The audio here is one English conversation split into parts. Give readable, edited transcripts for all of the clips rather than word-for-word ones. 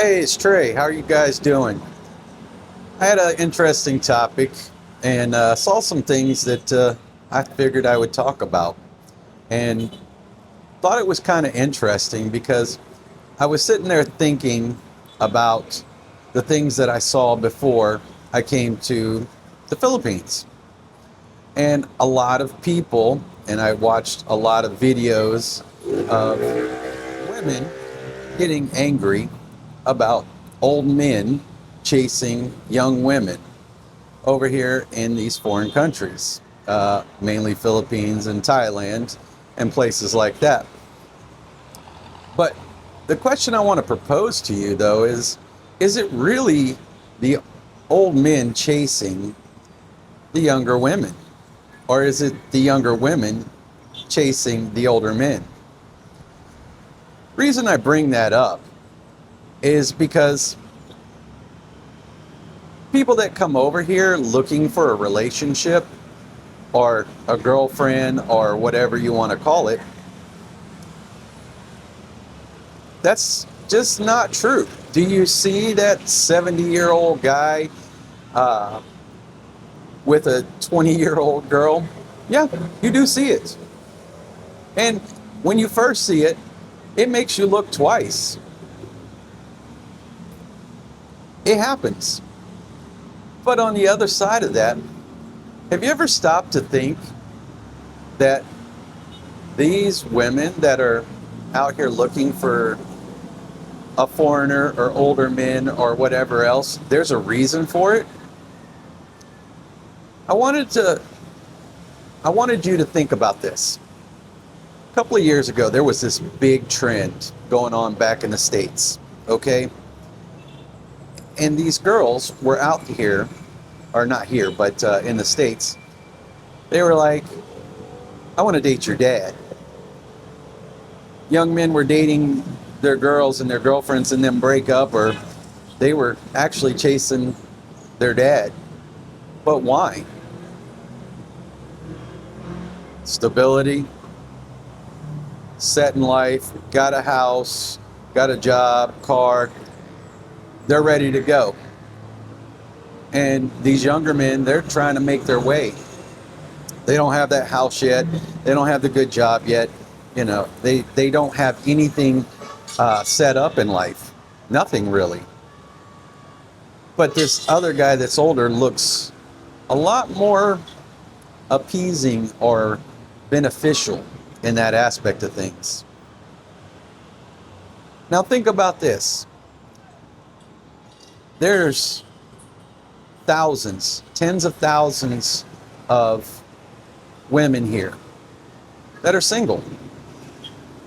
Hey, it's Trey. How are you guys doing? I had an interesting topic and saw some things that I figured I would talk about. And thought it was kind of interesting because I was sitting there thinking about the things that I saw before I came to the Philippines. And a lot of people, and I watched a lot of videos of women getting angry about old men chasing young women over here in these foreign countries, mainly Philippines and Thailand and places like that. But the question I want to propose to you, though, is it really the old men chasing the younger women? Or is it the younger women chasing the older men? Reason I bring that up is because people that come over here looking for a relationship or a girlfriend or whatever you want to call it, that's just not true. Do you see that 70-year-old guy uh, with a 20-year-old girl? Yeah, you do see it. And when you first see it, it makes you look twice. It happens. But on the other side of that, have you ever stopped to think that these women that are out here looking for a foreigner or older men or whatever else, there's a reason for it? I wanted to I wanted you to think about this. A couple of years ago, there was this big trend going on back in the States, okay? And these girls were out here, or not here, but in the States. They were like, I want to date your dad. Young men were dating their girls and their girlfriends and then break up, or they were actually chasing their dad. But why? Stability, set in life, got a house, got a job, car, they're ready to go. And these younger men, they're trying to make their way. They don't have that house yet. They don't have the good job yet. You know, they don't have anything set up in life. Nothing really. But this other guy that's older looks a lot more appeasing or beneficial in that aspect of things. Now think about this. There's thousands, tens of thousands of women here that are single.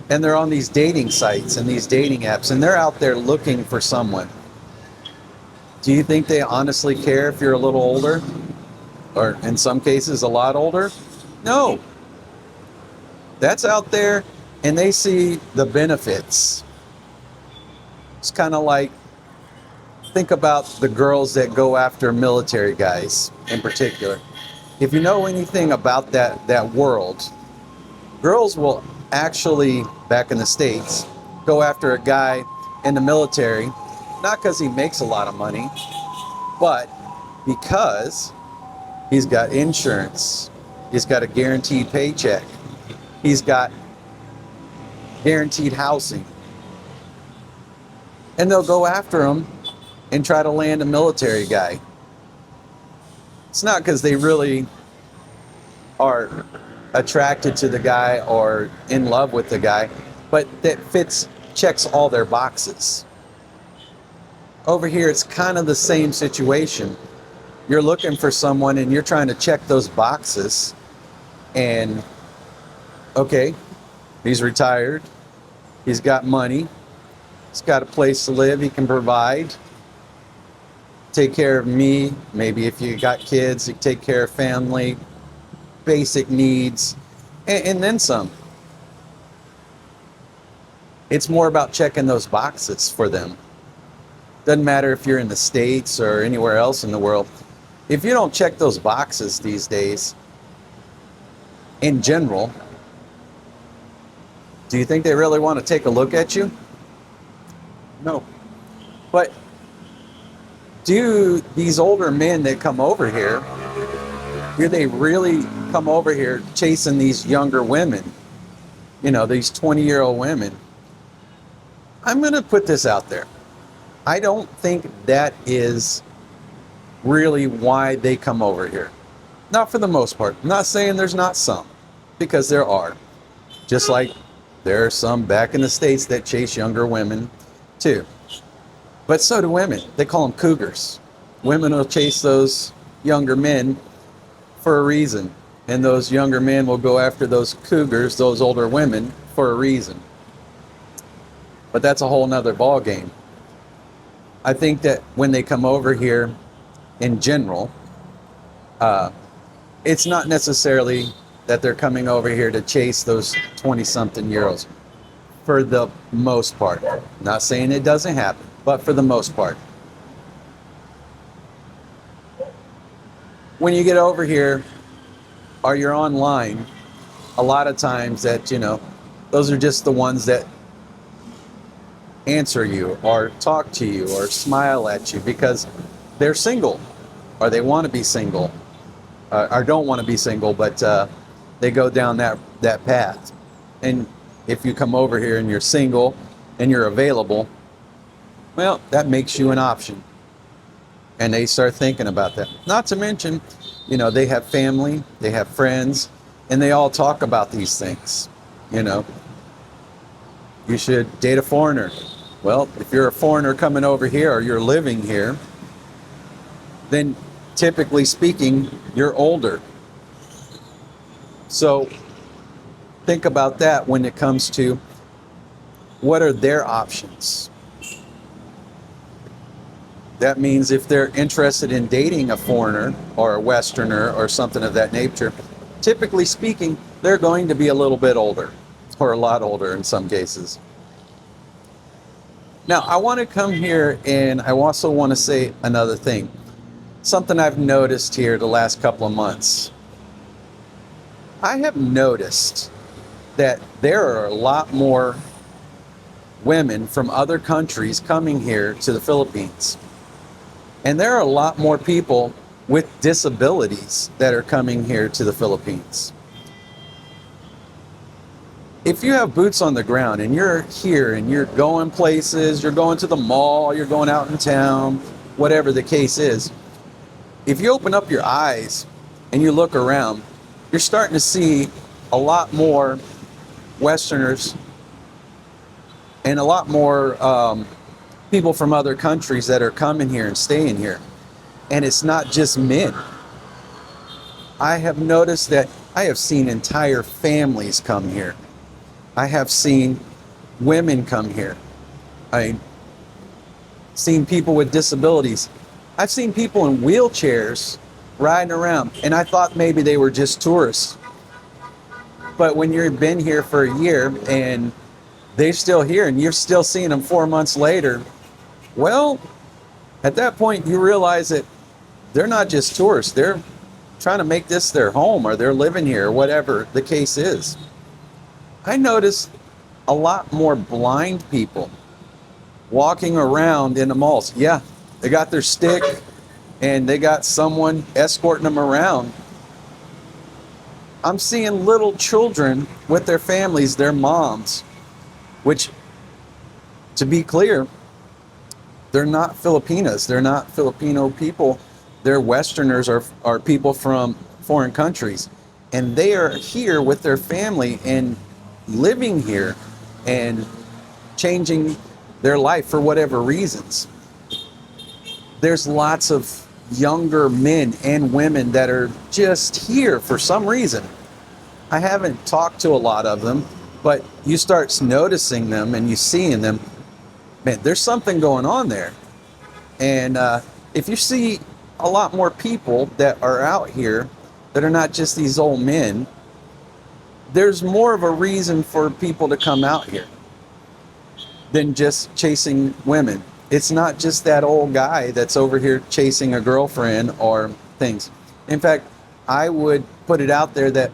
And they're on these dating sites and these dating apps, and they're out there looking for someone. Do you think they honestly care if you're a little older? Or in some cases, a lot older? No. That's out there, and they see the benefits. It's kind of like, think about the girls that go after military guys in particular. If you know anything about that world, girls will actually, back in the States, go after a guy in the military, not because he makes a lot of money, but because he's got insurance, he's got a guaranteed paycheck, he's got guaranteed housing. And they'll go after him and try to land a military guy. It's not because they really are attracted to the guy or in love with the guy, but that checks all their boxes. Over here, it's kind of the same situation. You're looking for someone and you're trying to check those boxes. And okay, he's retired, he's got money, he's got a place to live, he can provide, take care of me. Maybe if you got kids, you take care of family, basic needs, and then some. It's more about checking those boxes for them. Doesn't matter if you're in the States or anywhere else in the world. If you don't check those boxes these days, in general, do you think they really want to take a look at you? No. But do these older men that come over here, do they really come over here chasing these younger women? You know, these 20-year-old women. I'm going to put this out there. I don't think that is really why they come over here. Not for the most part. I'm not saying there's not some, because there are. Just like there are some back in the States that chase younger women too. But so do women. They call them cougars. Women will chase those younger men for a reason. And those younger men will go after those cougars, those older women, for a reason. But that's a whole nother ball game. I think that when they come over here in general, it's not necessarily that they're coming over here to chase those 20-something-year-olds. For the most part. Not saying it doesn't happen, but for the most part. When you get over here, or you're online, a lot of times that, you know, those are just the ones that answer you or talk to you or smile at you because they're single or they want to be single or don't want to be single, but they go down that path. And if you come over here and you're single and you're available, well, that makes you an option. And they start thinking about that. Not to mention, you know, they have family, they have friends, and they all talk about these things. You know, you should date a foreigner. Well, if you're a foreigner coming over here or you're living here, then typically speaking, you're older. So think about that when it comes to what are their options. That means if they're interested in dating a foreigner or a Westerner or something of that nature, typically speaking, they're going to be a little bit older or a lot older in some cases. Now, I want to come here and I also want to say another thing. Something I've noticed here the last couple of months. I have noticed that there are a lot more women from other countries coming here to the Philippines. And there are a lot more people with disabilities that are coming here to the Philippines. If you have boots on the ground and you're here and you're going places, you're going to the mall, you're going out in town, whatever the case is, if you open up your eyes and you look around, you're starting to see a lot more Westerners and a lot more people from other countries that are coming here and staying here. And it's not just men. I have noticed that I have seen entire families come here. I have seen women come here. I've seen people with disabilities. I've seen people in wheelchairs riding around, and I thought maybe they were just tourists. But when you've been here for a year and they're still here and you're still seeing them 4 months later, well, at that point you realize that they're not just tourists. They're trying to make this their home or they're living here or whatever the case is. I noticed a lot more blind people walking around in the malls. Yeah, they got their stick and they got someone escorting them around. I'm seeing little children with their families, their moms, which, to be clear, they're not Filipinas. They're not Filipino people. They're Westerners or people from foreign countries. And they are here with their family and living here and changing their life for whatever reasons. There's lots of younger men and women that are just here for some reason. I haven't talked to a lot of them, but you start noticing them and you seeing them. Man, there's something going on there. And if you see a lot more people that are out here that are not just these old men, there's more of a reason for people to come out here than just chasing women. It's not just that old guy that's over here chasing a girlfriend or things. In fact, I would put it out there that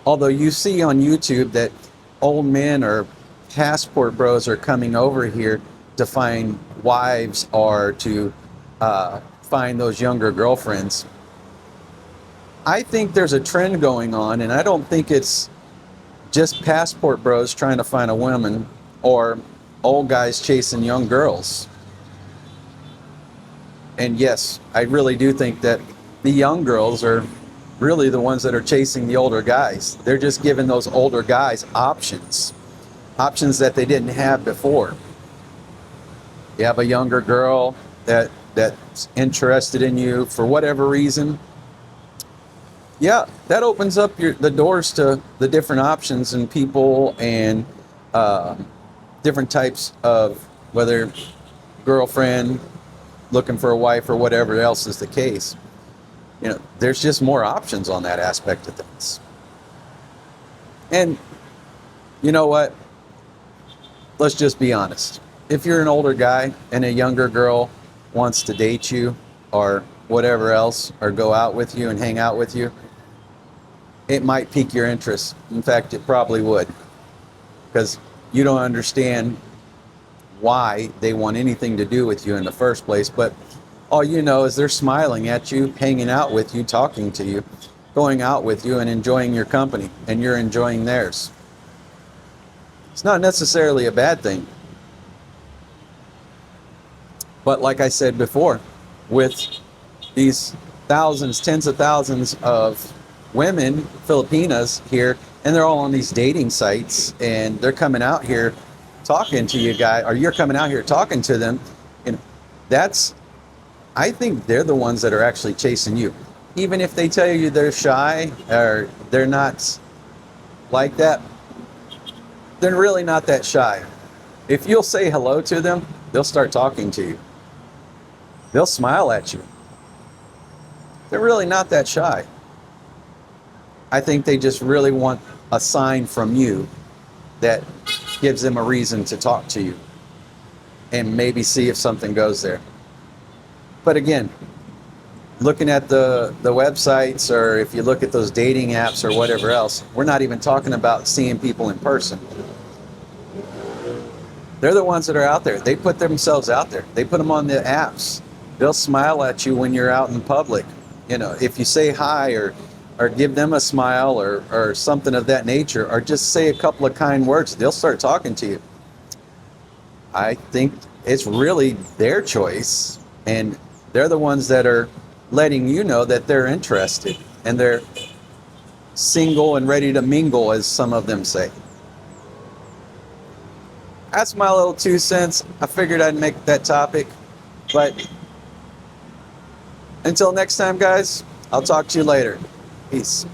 although you see on YouTube that old men or passport bros are coming over here to find wives or to find those younger girlfriends. I think there's a trend going on, and I don't think it's just passport bros trying to find a woman or old guys chasing young girls. And yes, I really do think that the young girls are really the ones that are chasing the older guys. They're just giving those older guys options that they didn't have before. You have a younger girl that's interested in you for whatever reason. Yeah, that opens up the doors to the different options and people and different types of, whether girlfriend, looking for a wife, or whatever else is the case. There's just more options on that aspect of things. And you know what? Let's just be honest. If you're an older guy and a younger girl wants to date you or whatever else, or go out with you and hang out with you, it might pique your interest. In fact, it probably would, because you don't understand why they want anything to do with you in the first place. But all you know is they're smiling at you, hanging out with you, talking to you, going out with you, and enjoying your company, and you're enjoying theirs. It's not necessarily a bad thing. But like I said before, with these thousands, tens of thousands of women, Filipinas here, and they're all on these dating sites, and they're coming out here talking to you guys, or you're coming out here talking to them, and I think they're the ones that are actually chasing you. Even if they tell you they're shy or they're not like that, they're really not that shy. If you'll say hello to them, they'll start talking to you. They'll smile at you. They're really not that shy. I think they just really want a sign from you that gives them a reason to talk to you and maybe see if something goes there. But again, looking at the websites, or if you look at those dating apps or whatever else, we're not even talking about seeing people in person. They're the ones that are out there. They put themselves out there. They put them on the apps. They'll smile at you when you're out in public. If you say hi or give them a smile or something of that nature, or just say a couple of kind words, they'll start talking to you. I think it's really their choice, and they're the ones that are letting you know that they're interested and they're single and ready to mingle, as some of them say. That's my little 2 cents. I figured I'd make that topic. But until next time, guys, I'll talk to you later. Peace.